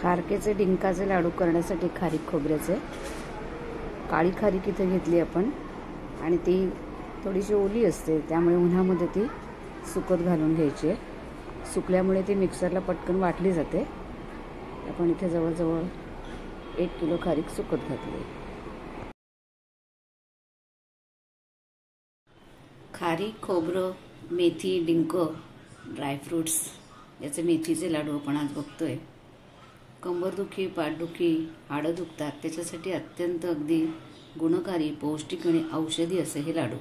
खारकेचे डिंकाचे लाडू करण्यासाठी खारीक खोबऱ्याचे काळी खारीक इथे घेतली आपण आणि ती थोडीशी ओली असते, त्यामुळे उन्हामध्ये ती सुकत घालून घ्यायची आहे। सुकल्यामुळे ती मिक्सरला पटकन वाटली जाते। आपण इथे जवळजवळ 1 किलो खारीक सुकत घातली। खारीक, खोबरं, मेथी, डिंक, ड्रायफ्रूट्स याचे मेथीचे लाडू आपण आज बघतोय। कंबरदुखी, पाठदुखी, हाडं दुखतात त्याच्यासाठी अत्यंत अगदी गुणकारी, पौष्टिक आणि औषधी असे हे लाडू।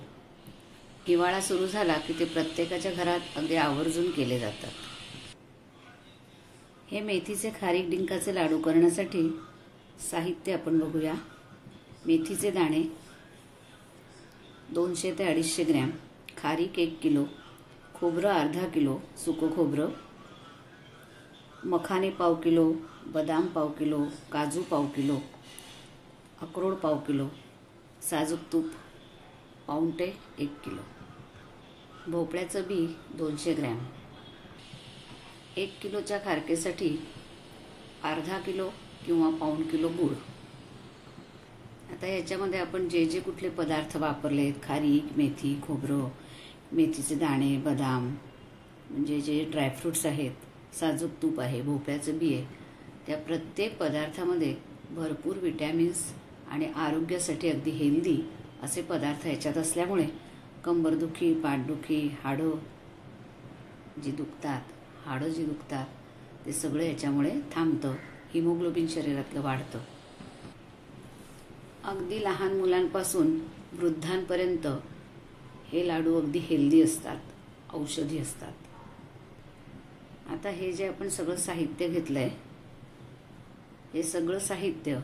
हिवाळा सुरू झाला की ते प्रत्येकाच्या घरात अगदी आवर्जून केले जातात। हे मेथीचे खारीक डिंकाचे लाडू करण्यासाठी साहित्य आपण बघूया। मेथीचे दाणे 200 ते 250 ग्रॅम, खारीक 1 किलो, खोबरं अर्धा किलो सुकं खोबरं, मखाने पाव किलो, बदाम पाव किलो, काजू पाव किलो, अक्रोड पाव किलो, साजूक तूप पाऊण 1 किलो, भोपळ्याचं बी 200 ग्रॅम। 1 किलोच्या खारकेसाठी अर्धा किलो किंवा पाऊण किलो गूळ। आता याच्यामध्ये आपण जे जे कुठले पदार्थ वापरलेत, खारीक, मेथी, खोबरं, मेथीचे दाणे, बदाम, म्हणजे जे ड्रायफ्रूट्स आहेत, साजूक तूप आहे, भोपळ्याचं बी आहे, त्या प्रत्येक पदार्थामध्ये भरपूर विटॅमिन्स आणि आरोग्यासाठी अगदी हेल्दी असे पदार्थ याच्यात असल्यामुळे कंबरदुखी, पाठदुखी, हाडं जी दुखतात ते सगळं याच्यामुळे थांबतं। हिमोग्लोबिन शरीरातलं वाढतं। अगदी लहान मुलांपासून वृद्धांपर्यंत हे लाडू अगदी हेल्दी असतात, औषधी असतात। आता हे जे आपण सगळं साहित्य घेतलंय, हे सगळं साहित्य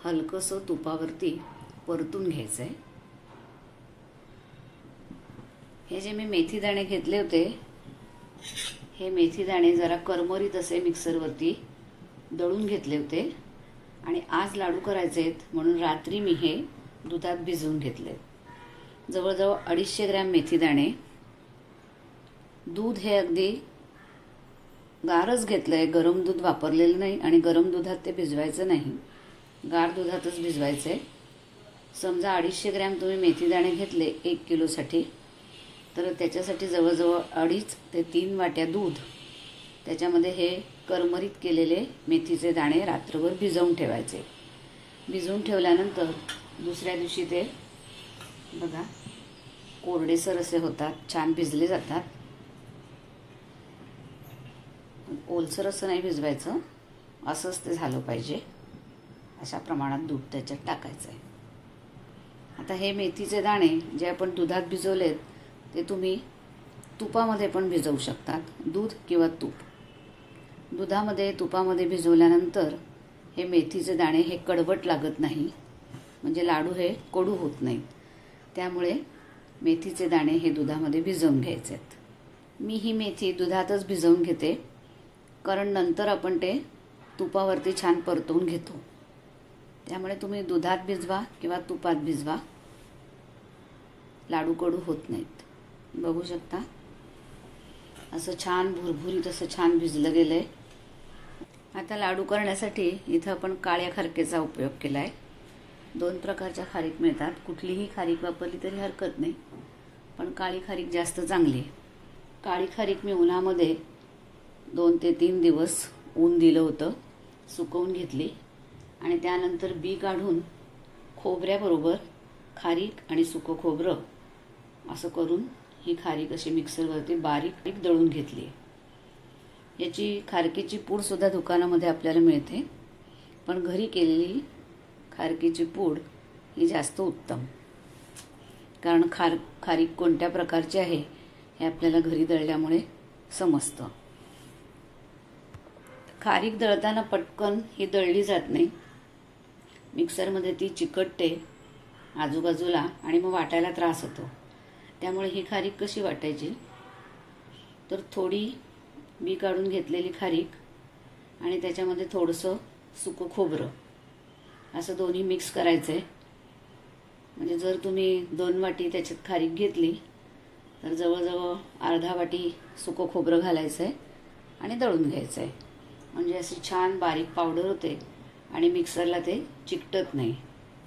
हलकसं तुपावरती परतून घ्यायचंय। हे जे मी मेथी दाणे घेतले होते, हे मेथी दाणे जरा करमरीत असे मिक्सरवरती दळून घेतले होते आणि आज लाडू करायचे आहेत म्हणून रात्री मी हे दुधात भिजवून घेतले। जवळजवळ 250 ग्रॅम मेथी दाणे, दूध हे अगदी गारच घेतलंय, गरम दूध वापरलेलं नाही आणि गरम दुधात ते भिजवायचं नाही, गार दुधातच भिजवायचंय। समजा 250 ग्रॅम तुम्ही मेथी दाणे घेतले 1 किलोसाठी, तर त्याच्यासाठी जवळजवळ 2.5 ते 3 वाट्या दूध, त्याच्यामध्ये हे करमरीत केलेले मेथीचे दाणे रात्रभर भिजवून ठेवायचे। भिजवून ठेवल्यानंतर दुसऱ्या दिवशी ते बघा कोरडेसर असे होतात, छान भिजले जातात। ओलसर असं नाही भिजवायचं, असंच ते झालं पाहिजे। अशा प्रमाणात दूध त्याच्यात टाकायचं आहे। आता हे मेथीचे दाणे जे आपण दुधात भिजवलेत ते तुम्ही तुपामध्ये पण भिजवू शकतात, दूध किंवा तूप। दुधामध्ये, तुपामध्ये भिजवल्यानंतर हे मेथीचे दाणे हे कडवट लागत नाही, म्हणजे लाडू हे कडू होत नाहीत। त्यामुळे मेथीचे दाणे हे दुधामध्ये भिजवून घ्यायचे आहेत। मी ही मेथी दुधातच भिजवून घेते, कारण नंतर आपण ते तुपावरती छान परतवून घेतो। त्यामुळे तुम्ही दुधात भिजवा किंवा तुपात भिजवा, लाडू कडू होत नाहीत। बघू शकता असं छान भुरभुरीत असं छान भिजलं गेलंय। आता लाडू करण्यासाठी इथं आपण काळ्या खारकेचा उपयोग केलाय। 2 प्रकारच्या खारीक मिळतात, कुठलीही खारीक वापरली तरी हरकत नाही, पण काळी खारीक जास्त चांगली। काळी खारीक मी उन्हामध्ये 2 ते 3 दिवस ऊन दिलं होतं, सुकवून घेतली आणि त्यानंतर बी काढून खोबऱ्याबरोबर खारीक आणि सुकं खोबरं असं करून ही खारीक अशी मिक्सरवरती बारीक दळून घेतली। याची खारकेची पूड सुद्धा दुकानामध्ये आपल्याला मिळते, पण घरी केलेली खारकेची पूड ही जास्त उत्तम, कारण खारीक कोणत्या प्रकारची आहे हे आपल्याला घरी दळल्यामुळे समजतं। खारीक दळताना पटकन ही दळली जात नाही, मिक्सरमध्ये ती चिकटते आजूबाजूला आणि मग वाटायला त्रास होतो। त्यामुळे ही खारीक कशी वाटायची, तर थोडी बी काढून घेतलेली खारीक आणि त्याच्यामध्ये थोडंसं सुकं खोबरं असं दोन्ही मिक्स करायचं आहे। म्हणजे जर तुम्ही 2 वाटी त्याच्यात खारीक घेतली तर जवळजवळ अर्धा वाटी सुकं खोबरं घालायचं आहे आणि दळून घ्यायचं आहे। म्हणजे अशी छान बारीक पावडर होते आणि मिक्सरला ते चिकटत नाही,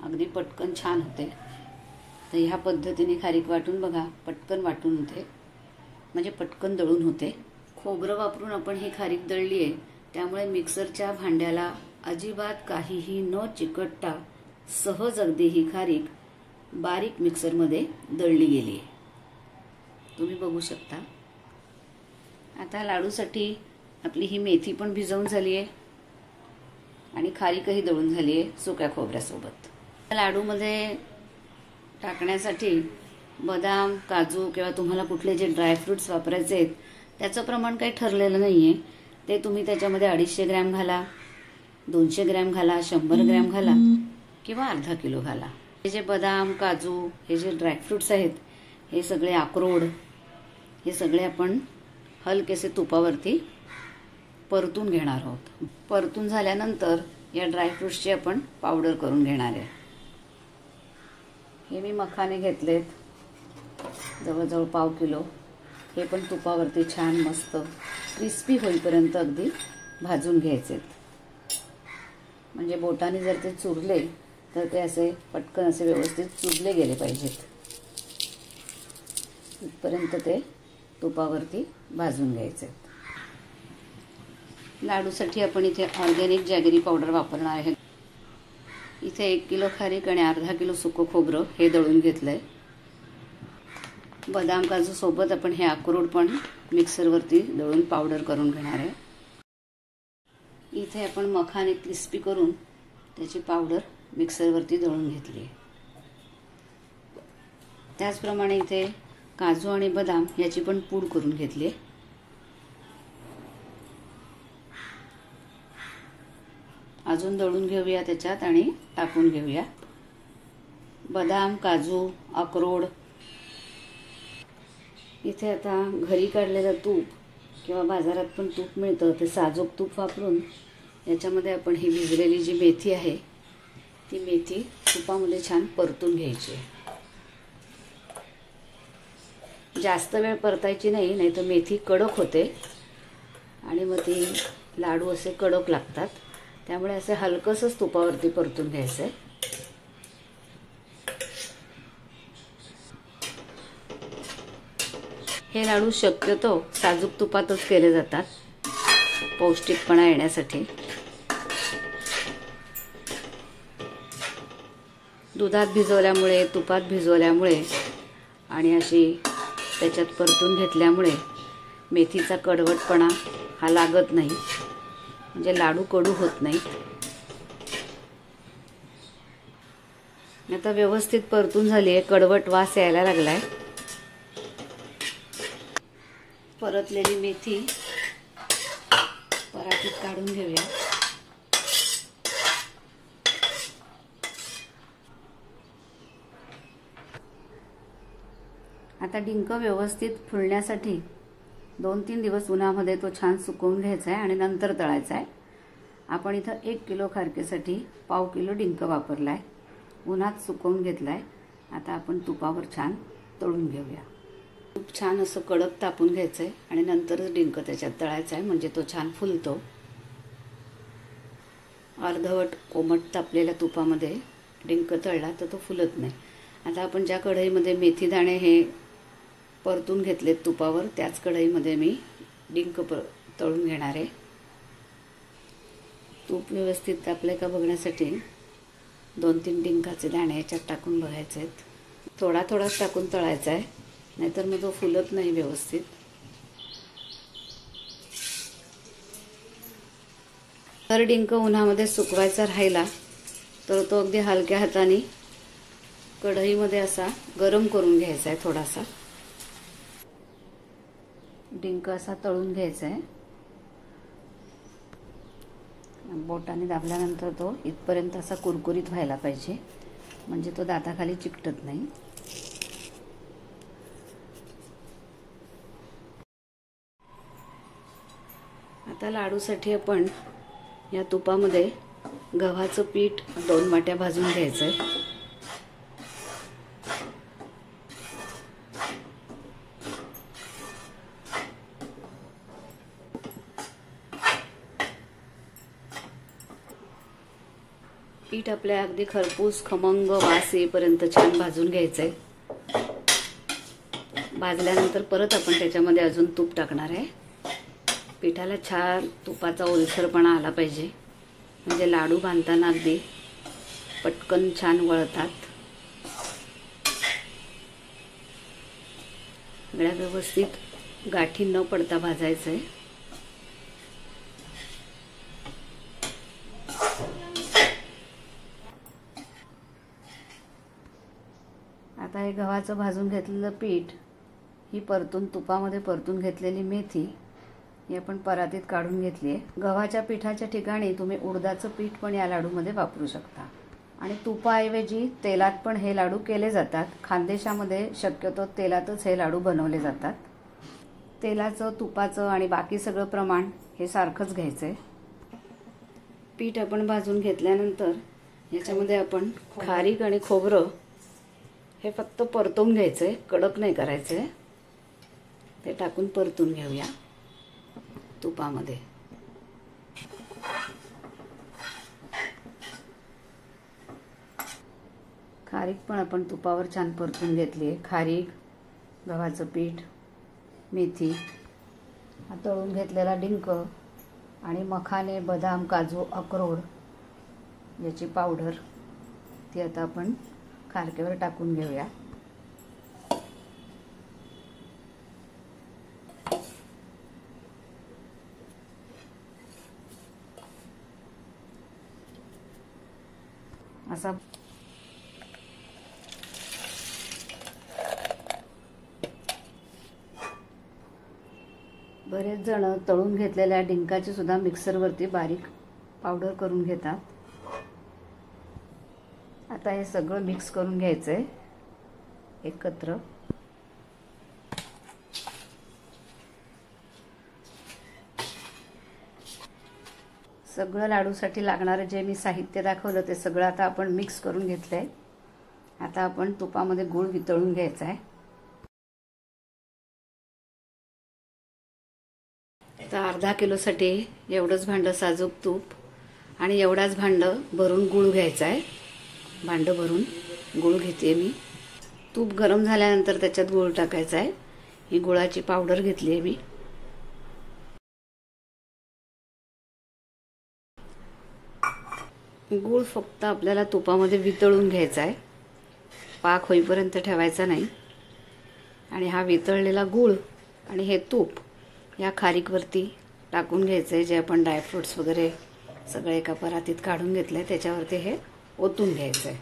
अगदी पटकन छान होते. तर ह्या पद्धतीने खारीक वाटून बघा, पटकन वाटून होते, म्हणजे पटकन दळून होते. खोबरं वापरून आपण ही खारीक दळली आहे, त्यामुळे मिक्सरच्या भांड्याला अजिबात काहीही न चिकटता सहज अगदी ही खारीक बारीक मिक्सरमध्ये दळली गेली आहे. तुम्ही बघू शकता. आता लाडूसाठी आपली ही मेथी पण भिजवून झाली आहे आणि खारीकही दळून झाली आहे सुक्या खोबऱ्यासोबत. लाडूमध्ये टाकण्यासाठी बदाम, काजू किंवा तुम्हाला कुठले जे ड्रायफ्रुट्स वापरायचे आहेत त्याचं प्रमाण काही ठरलेलं नाही आहे. ते तुम्ही त्याच्यामध्ये 250 ग्रॅम घाला, 200 ग्रॅम घाला, 100 ग्रॅम घाला किंवा अर्धा किलो घाला. हे जे बदाम, काजू, हे जे ड्रायफ्रुट्स आहेत, हे सगळे, अक्रोड, हे सगळे आपण हलकेसे तुपावरती परतून घेणार आहोत. परतून झाल्यानंतर या ड्रायफ्रुट्सची आपण पावडर करून घेणार आहे. हे मी मखाने घेतलेत जवळजवळ पाव किलो. हे पण तुपावरती छान मस्त क्रिस्पी होईपर्यंत अगदी भाजून घ्यायचे. म्हणजे बोटाने जर ते चुरले तर ते असे पटकन असे व्यवस्थित चुरले गेले पाहिजेत. इथपर्यंत ते तुपावरती भाजून घ्यायचे. लाडूसाठी आपण इथे ऑर्गॅनिक जॅगरी पावडर वापरणार आहे. इथे 1 किलो खारीक आणि अर्धा किलो सुकं खोबरं हे दळून घेतलंय. बदाम, काजू सोबत आपण हे अक्रोड पण मिक्सरवरती दळून पावडर करून घेणार आहे. इथे आपण मखाने क्रिस्पी करून त्याची पावडर मिक्सरवरती दळून घेतली आहे. त्याचप्रमाणे इथे काजू आणि बदाम याची पण पूड करून घेतली आहे. अजून दळून घेऊया त्याच्यात आणि टाकून घेऊया. बदाम, काजू, अक्रोड. इथे आता घरी काढलेलं तूप किंवा बाजारात पण तूप मिळतं, ते साजूक तूप वापरून याच्यामध्ये आपण ही भिजलेली जी मेथी आहे ती मेथी तुपामध्ये छान परतून घ्यायची. जास्त वेळ परतायची नाही, नाही तर मेथी कडक होते आणि मग ती लाडू असे कडक लागतात. त्यामुळे असे हलकसंच तुपावरती परतून घ्यायचं. हे लाडू शक्यतो साजूक तुपातच केले जातात पौष्टिकपणा येण्यासाठी. दुधात भिजवल्यामुळे, तुपात भिजवल्यामुळे आणि अशी त्याच्यात परतून घेतल्यामुळे मेथीचा कडवटपणा हा लागत नाही, म्हणजे लाडू कडू होत नाहीत. आता व्यवस्थित परतून झाली आहे, कडवट वास यायला लागलाय. परतलेली मेथी परातीत काढून घेऊया. आता डिंक व्यवस्थित फुलण्यासाठी 2-3 दिवस उन्हामध्ये तो छान सुकवून घ्यायचा आहे आणि नंतर तळायचा आहे. आपण इथं 1 किलो खारकेसाठी पाव किलो डिंक वापरला आहे. उन्हात सुकवून घेतला आहे. आता आपण तुपावर छान तळून घेऊया. तूप छान असं कडक तापून घ्यायचं आहे आणि नंतरच डिंक त्याच्यात तळायचा आहे, म्हणजे तो छान फुलतो. अर्धवट कोमट तापलेल्या तुपामध्ये डिंक तळला तर तो फुलत नाही. आता आपण ज्या कढईमध्ये मेथी दाणे हे परतून घेतलेत तुपावर, त्याच कढईमध्ये मी डिंक तळून घेणार आहे. तूप व्यवस्थित तापले का बघण्यासाठी 2-3 डिंकाचे दाणे याच्यात टाकून बघायचे आहेत. थोडा थोडाच टाकून तळायचा आहे, नाहीतर मग तो फुलत नाही व्यवस्थित. तर डिंक उन्हामध्ये सुकवायचा राहिला तर तो अगदी हलक्या हाताने कढईमध्ये असा गरम करून घ्यायचा आहे. थोडासा डिंक असा तळून घ्यायचा आहे. बोटाने दाबल्यानंतर तो इथपर्यंत असा कुरकुरीत व्हायला पाहिजे, म्हणजे तो दाताखाली चिकटत नाही. आता लाडूसाठी आपण या तुपामध्ये गव्हाचं पीठ 2 वाट्या भाजून घ्यायचं आहे. पीठ आपल्या अगदी खरपूस खमंग वास येईपर्यंत छान भाजून घ्यायचंय। भाजल्यानंतर परत आपण त्याच्यामध्ये अजून तूप टाकणार आहे। पिठाला छान तुपाचा ओलसरपणा आला पाहिजे, म्हणजे लाडू बांधताना अगदी पटकन छान वळतात। सगळ्या व्यवस्थित गाठी न पडता भाजायचंय। आता हे गव्हाचं भाजून घेतलेलं पीठ, ही परतून तुपामध्ये परतून घेतलेली मेथी ही आपण परातीत काढून घेतली आहे। गव्हाच्या पिठाच्या ठिकाणी तुम्ही उडदाचं पीठ पण या लाडूमध्ये वापरू शकता आणि तुपाऐवजी तेलात पण हे लाडू केले जातात। खानदेशामध्ये शक्यतो तेलातच हे लाडू बनवले जातात। तेलाचं, तुपाचं आणि बाकी सगळं प्रमाण हे सारखंच घ्यायचंय। पीठ आपण भाजून घेतल्यानंतर याच्यामध्ये आपण खारीक आणि खोबरं हे फक्त परतून घ्यायचंय, कडक नाही करायचंय। ते टाकून परतून घेऊया तुपामध्ये। खारीक पण आपण तुपावर छान परतून घेतली आहे। खारीक, गव्हाचं पीठ, मेथी, तळून घेतलेला डिंक आणि मखाने, बदाम, काजू, अक्रोड याची पावडर ती आता आपण खारकेवर टाकून घेऊया। असा बरेच जण तळून घेतलेल्या डिंकाची सुद्धा मिक्सरवरती बारीक पावडर करून घेतात। आता हे सगळं मिक्स करून घ्यायचंय एकत्र। सगळं लाडूसाठी लागणारे जे मी साहित्य दाखवलं ते सगळं आता आपण मिक्स करून घेतलंय। आता आपण तुपामध्ये गूळ वितळून घ्यायचा आहे। आता अर्धा किलोसाठी एवढंच भांडं साजूक तूप आणि एवढाच भांडं भरून गूळ घ्यायचा आहे। भांडं भरून गूळ घेते मी। तूप गरम झाल्यानंतर त्याच्यात गूळ टाकायचा आहे। ही गुळाची पावडर घेतली आहे मी। गूळ फक्त आपल्याला तुपामध्ये वितळून घ्यायचा आहे, पाक होईपर्यंत ठेवायचा नाही। आणि हा वितळलेला गूळ आणि हे तूप या खारीकवरती टाकून घ्यायचं आहे। जे आपण ड्रायफ्रुट्स वगैरे सगळे एका परातीत काढून घेतले त्याच्यावरती हे ओतून घ्यायचं आहे।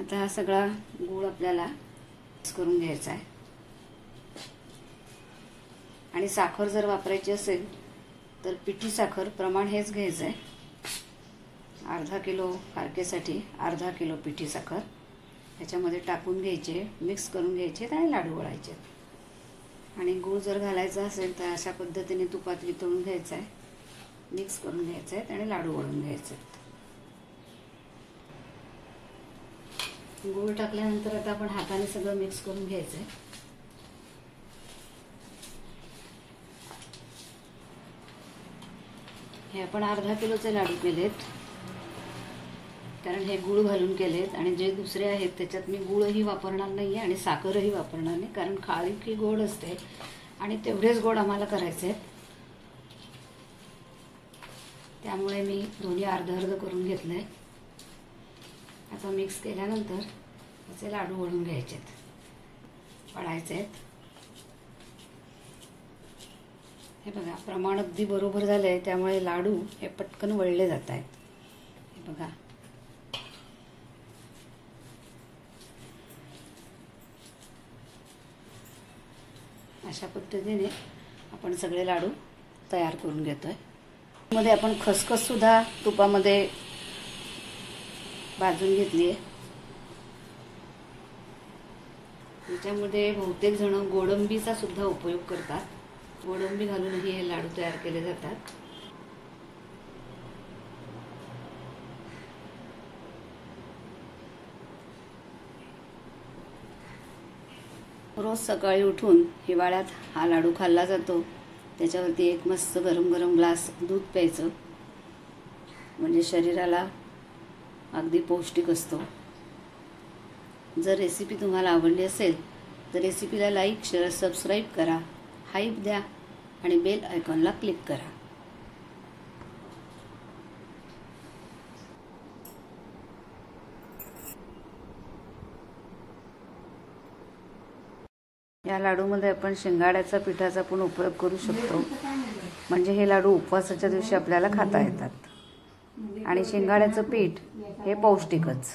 आता हा सगळा गूळ आपल्याला मिक्स करून घ्यायचा आहे। आणि साखर जर वापरायची असेल तर पिठी साखर प्रमाण हेच घ्यायचं आहे। अर्धा किलो खारकेसाठी अर्धा किलो पिठी साखर त्याच्यामध्ये टाकून घ्यायचे, मिक्स करून घ्यायचे आणि लाडू वळायचे। आणि गूळ जर घालायचा असेल तर अशा पद्धतीने तुपात वितळून घ्यायचं आहे, मिक्स करून घ्यायचं आहे आणि लाडू वळून घ्यायचे। गूळ टाकल्यानंतर आता आपण हाताने सगळं मिक्स करून घ्यायचं आहे। हे आपण अर्धा किलोचे लाडू केलेत, कारण हे गूळ घालून केलेत। आणि जे दुसरे आहेत त्याच्यात मी गूळही वापरणार नाही आणि साखरही वापरणार नाही, कारण खारीक ही गोड असते आणि तेवढेच गोड आम्हाला करायचे आहेत। त्यामुळे मी दोन्ही अर्ध अर्ध करून घेतलंय। आता मिक्स केल्यानंतर असे लाडू वळून घ्यायचे, वळायचे आहेत। हे बघा प्रमाण अगदी बरोबर झालंय, त्यामुळे लाडू हे पटकन वळले जात आहेत। हे बघा अशा पद्धतीने आपण सगळे लाडू तयार करून घेतोय। मध्ये आपण खसखस सुद्धा तुपामध्ये भाजून घेतली आहे। त्याच्यामध्ये बहुतेक जण गोडंबीचा सुद्धा उपयोग करतात। गोडंबी घालूनही हे लाडू तयार केले जातात। रोज सकाळी उठून हिवाळ्यात हा लाडू खाल्ला जातो त्याच्यावरती एक मस्त गरम गरम ग्लास दूध प्यायचं, म्हणजे शरीराला अगदी पौष्टिक असतो. जर रेसिपी तुम्हाला आवडली असेल तर रेसिपीला लाईक, शेअर, सबस्क्राईब करा, हाईप द्या आणि बेल आयकॉनला क्लिक करा. या लाडूमध्ये आपण शिंगाड्याचा पिठाचा पण उपयोग करू शकतो, म्हणजे हे लाडू उपवासाच्या दिवशी आपल्याला खाता येतात. आणि शिंगाड्याचं पीठ हे पौष्टिकच.